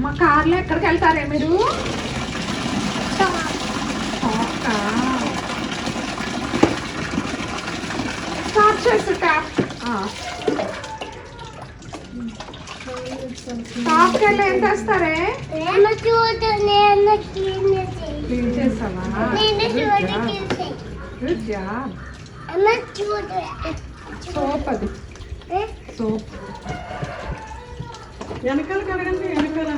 మా కార్లో ఎక్కడికి వెళ్తారే మీరు? స్టార్ట్ చేసి ట్యాప్ టాప్కి వెళ్ళి ఏం చేస్తారే? క్లీన్ చేస్తావా? Good job. సోప్ అది సోప్. వెనకాల కడగండి, వెనకాల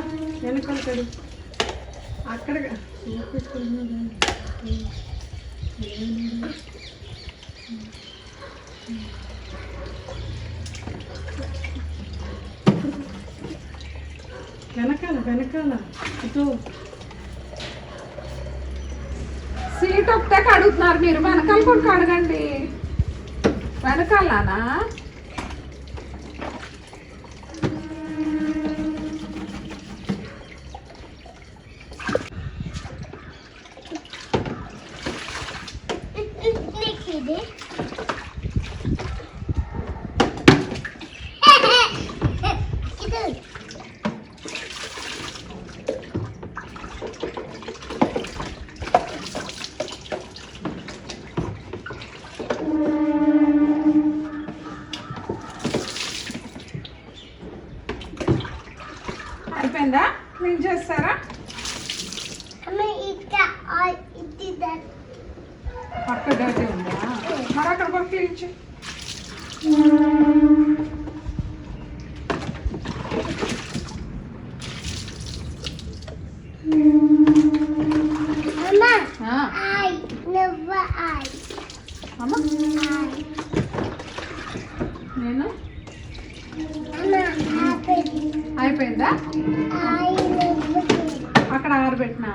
వెనకాల కడు. అక్కడ సోప్ పెట్టుకుంటున్నా. వెనకాల వెనకాల ఇటు సీట్ ఒకటే కడుగుతున్నారు మీరు. వెనకాల కూడా కడగండి. వెనకాలనా? అయిపోయిందా? క్లీన్ చేస్తారా? పక్క డర్టీ ఉందా? మరి అక్కడ కూడా క్లీన్ చేయి. నేను అయిపోయిందా? అక్కడ ఆరబెట్టినా?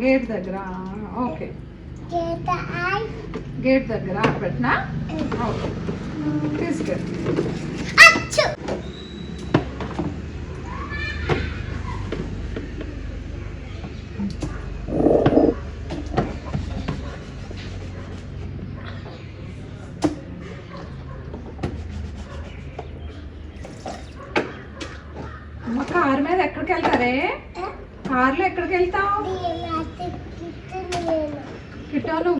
గేట్ దగ్గర. ఓకే, గేట్ దగ్గర ఆరబెట్టినా? ఓకే, తీసుకెళ్ళి. కారు మీద ఎక్కడికి వెళ్తారే? కార్లో ఎక్కడికి వెళ్తావు? కిటోను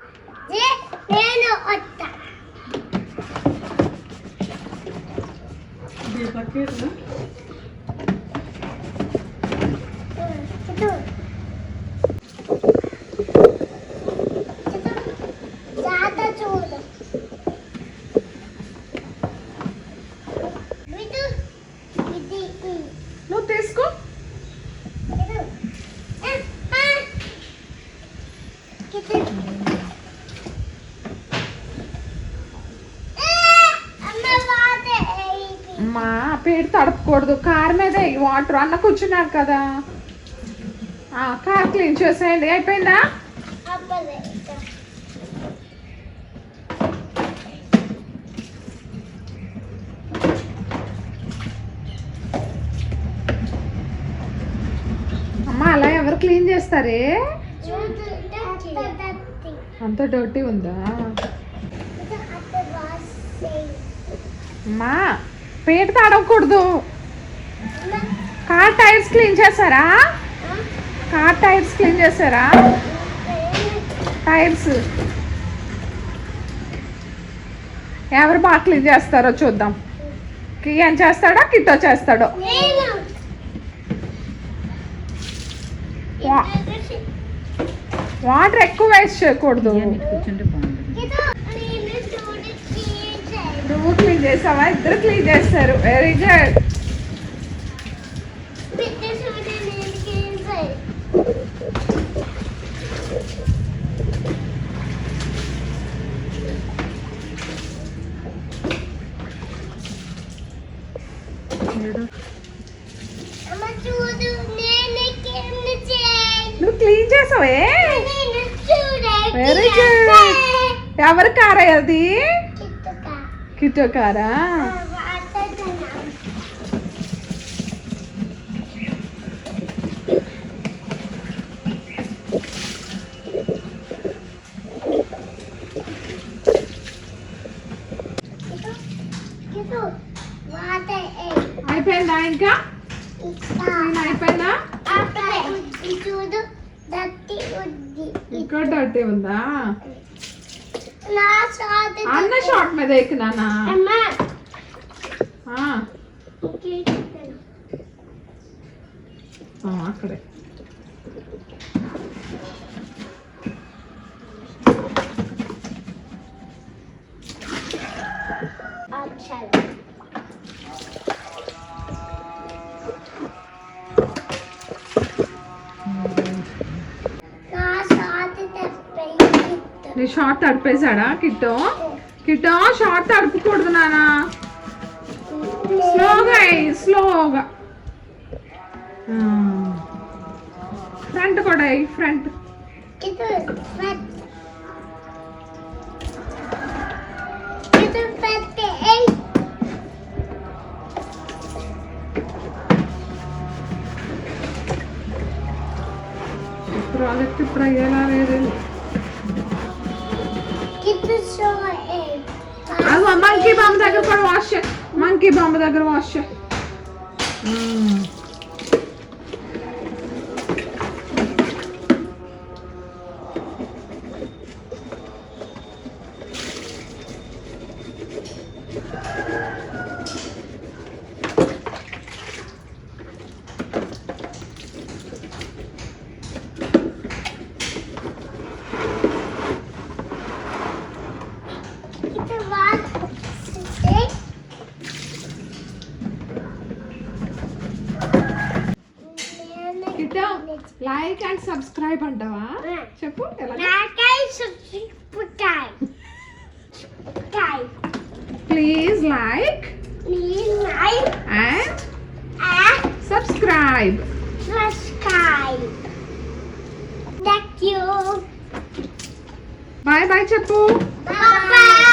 నువ్వు తీసుకో. మా పేరు తడపకూడదు. కార్ మీద వాటర్ అన్న కూర్చున్నారు కదా. కార్ క్లీన్ చేసేయండి. అయిపోయిందా? అమ్మా, అలా ఎవరు క్లీన్ చేస్తారే? అంత డర్టీ ఉందా? అమ్మా, పేట తాడకూడదు. కార్ టైర్స్ క్లీన్ చేస్తారా? కార్ టైర్స్ క్లీన్ చేస్తారా? టైర్స్ ఎవరు బాగా క్లీన్ చేస్తారో చూద్దాం. కియాన్ చేస్తాడా, కిట్టో చేస్తాడో? వాటర్ ఎక్కువ వేస్ట్ చేయకూడదు. నువ్వు క్లీన్ చేసావా? ఇద్దరు క్లీన్ చేస్తారు. Very good. నువ్వు క్లీన్ చేసావే? Very good. ఎవరి కారా అది? కిట్టో కారా? అయిపోయిందా? ఇంకా నేను అయిపోయిందా? చూడు దట్టి ఉంది. ఇక్కడ డర్టీ ఉందా? నా షార్ట్ అన్న షార్ట్ మీద ఎక్కినానా? అమ్మా అక్కడే నీ షార్ట్ తడిపేశాడా కిట్టో? కిట్టో షార్ట్ తడుపుకూడదు నానా, స్లోగా స్లోగా. ఫ్రంట్ కూడా ఫ్రంట్. ప్రాజెక్ట్ ఇప్పుడు అయ్యేలా లేదు. అది మంకీ బాంబు దగ్గర కూడా వాష్ చే, మంకీ బాంబు దగ్గర వాష్ చే. లైక్ అండ్ సబ్స్క్రైబ్ అంటావా? చెప్పు please like and subscribe. Bye bye చెప్పు. Bye.